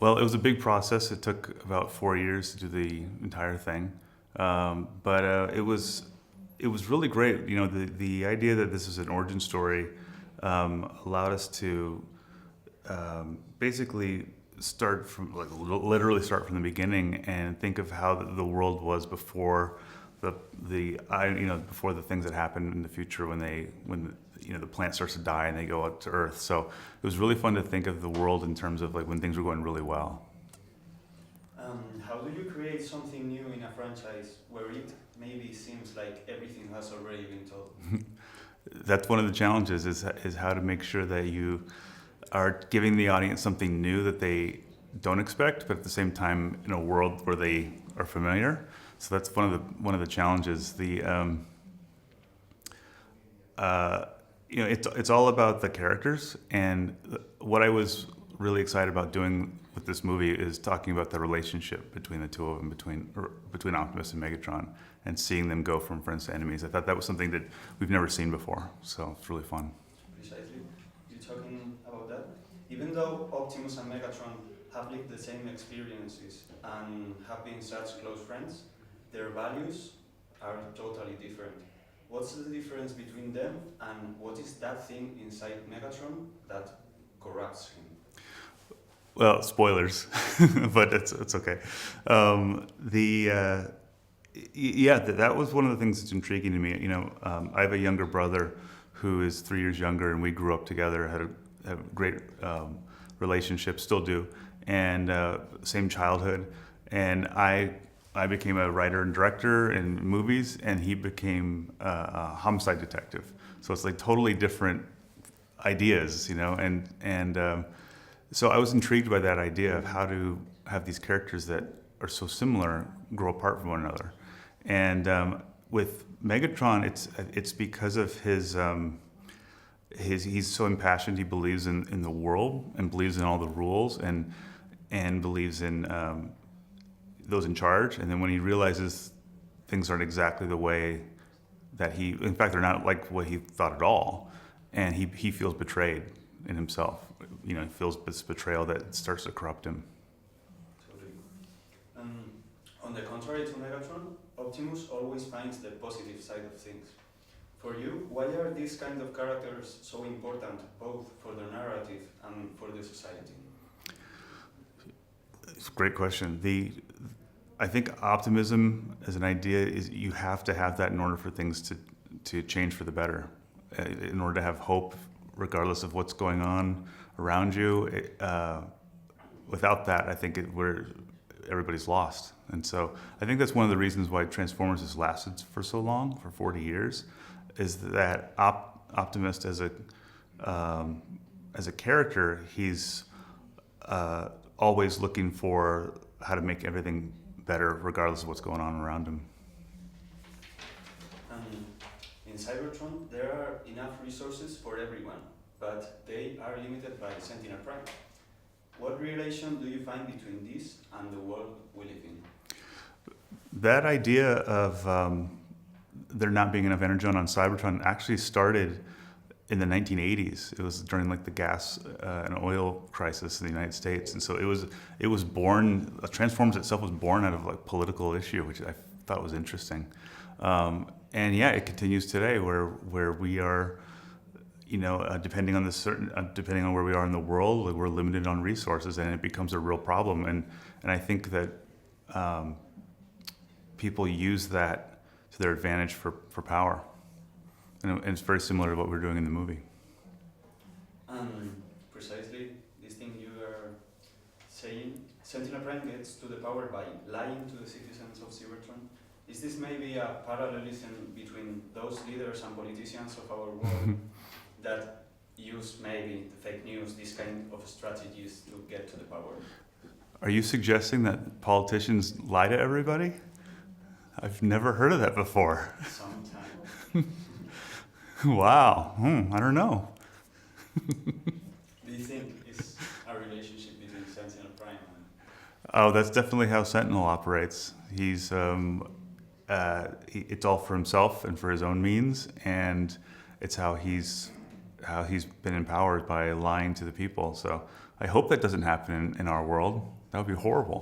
Well, it was a big process. It took about 4 years to do the entire thing, but it was really great. You know, the idea that this is an origin story allowed us to basically start from literally start from the beginning and think of how the world was before before the things that happen in the future when the plant starts to die and they go out to Earth. So it was really fun to think of the world in terms of like when things were going really well. How do you create something new in a franchise where it maybe seems like everything has already been told? That's one of the challenges is how to make sure that you are giving the audience something new that they don't expect, but at the same time in a world where they are familiar. So that's one of the challenges. It's all about the characters, and what I was really excited about doing with this movie is talking about the relationship between the two of them, between Optimus and Megatron, and seeing them go from friends to enemies. I thought that was something that we've never seen before, so it's really fun. Precisely. You're talking about that? Even though Optimus and Megatron have lived the same experiences and have been such close friends, their values are totally different. What's the difference between them, and what is that thing inside Megatron that corrupts him? Well, spoilers, but it's okay. That was one of the things that's intriguing to me. You know, I have a younger brother who is 3 years younger, and we grew up together, had a great relationship, still do, and same childhood. And I became a writer and director in movies, and he became a homicide detective. So it's like totally different ideas, you know, and so I was intrigued by that idea of how to have these characters that are so similar grow apart from one another. And with Megatron, it's because of he's so impassioned. He believes in the world and believes in all the rules and believes in those in charge. And then when he realizes things aren't exactly the way that in fact, they're not like what he thought at all, and he feels betrayed in himself. You know, he feels this betrayal that starts to corrupt him. Totally. On the contrary to Megatron, Optimus always finds the positive side of things. For you, why are these kind of characters so important, both for the narrative and for the society? It's a great question. I think optimism as an idea is you have to have that in order for things to change for the better. In order to have hope, regardless of what's going on around you, without that, I think everybody's lost. And so I think that's one of the reasons why Transformers has lasted for so long, for 40 years, is that Optimus as a character, he's always looking for how to make everything better, regardless of what's going on around him. In Cybertron, there are enough resources for everyone, but they are limited by Sentinel Prime. What relation do you find between this and the world we live in? That idea of there not being enough energy on Cybertron actually started in the 1980s. It was during like the gas and oil crisis in the United States, and so it was born. Transformers itself was born out of like political issue, which I thought was interesting. And yeah, it continues today, where we are, you know, depending on where we are in the world, we're limited on resources, and it becomes a real problem. And I think that people use that to their advantage for power. And it's very similar to what we're doing in the movie. Precisely this thing you are saying, Sentinel Prime gets to the power by lying to the citizens of Cybertron. Is this maybe a parallelism between those leaders and politicians of our world that use maybe the fake news, these kind of strategies to get to the power? Are you suggesting that politicians lie to everybody? I've never heard of that before. Sometimes. Wow. I don't know. Do you think it's a relationship between Sentinel Prime and... Oh, that's definitely how Sentinel operates. He's it's all for himself and for his own means, and it's how he's been empowered by lying to the people. So I hope that doesn't happen in our world. That would be horrible.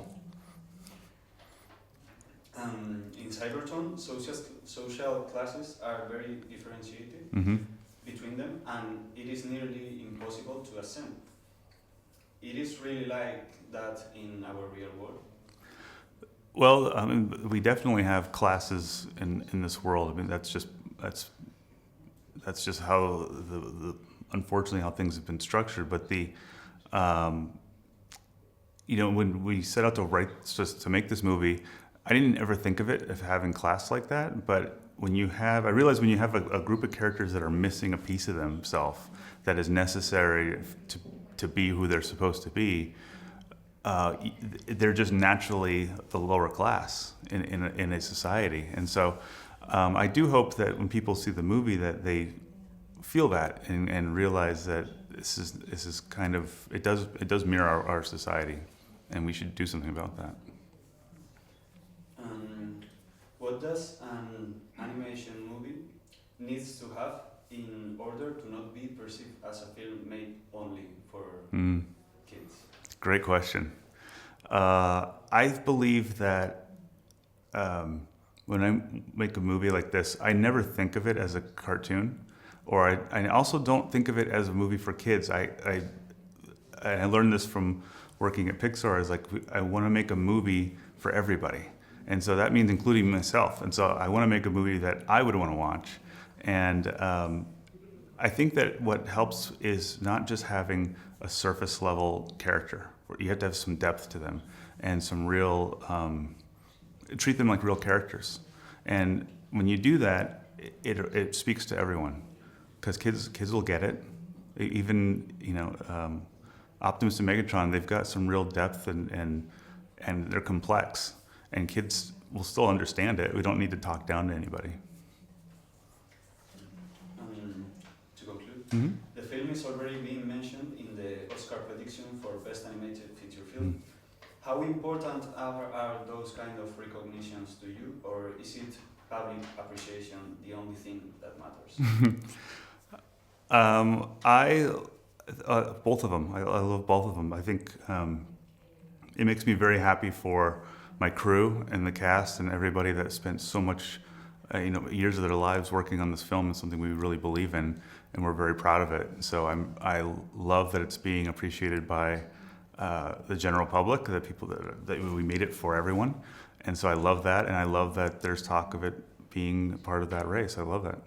In Cybertron, social classes are very differentiated Mm-hmm. between them, and it is nearly impossible to ascend. It is really like that in our real world. Well, I mean, we definitely have classes in this world. I mean, that's just how the unfortunately how things have been structured. But when we set out to write, just to make this movie, I didn't ever think of it as having class like that. But I realized when you have a group of characters that are missing a piece of themselves that is necessary to be who they're supposed to be, they're just naturally the lower class in a society. And so I do hope that when people see the movie that they feel that and realize that this is kind of, it does mirror our society, and we should do something about that. What does an animation movie needs to have in order to not be perceived as a film made only for kids? Great question. I believe that when I make a movie like this, I never think of it as a cartoon, or I also don't think of it as a movie for kids. I learned this from working at Pixar. Is like, I want to make a movie for everybody, and so that means including myself. And so I want to make a movie that I would want to watch. And I think that what helps is not just having a surface level character. You have to have some depth to them and some real, treat them like real characters. And when you do that, it speaks to everyone, because kids will get it. Even Optimus and Megatron, they've got some real depth and they're complex, and kids will still understand it. We don't need to talk down to anybody. To conclude, Mm-hmm. the film is already being mentioned in the Oscar prediction for Best Animated Feature Film. How important are those kind of recognitions to you, or is it public appreciation the only thing that matters? Both of them. I love both of them. I think it makes me very happy for my crew and the cast and everybody that spent so much years of their lives working on this film. Is something we really believe in, and we're very proud of it. So I love that it's being appreciated by the general public, the people that we made it for everyone. And so I love that, and I love that there's talk of it being part of that race. I love that.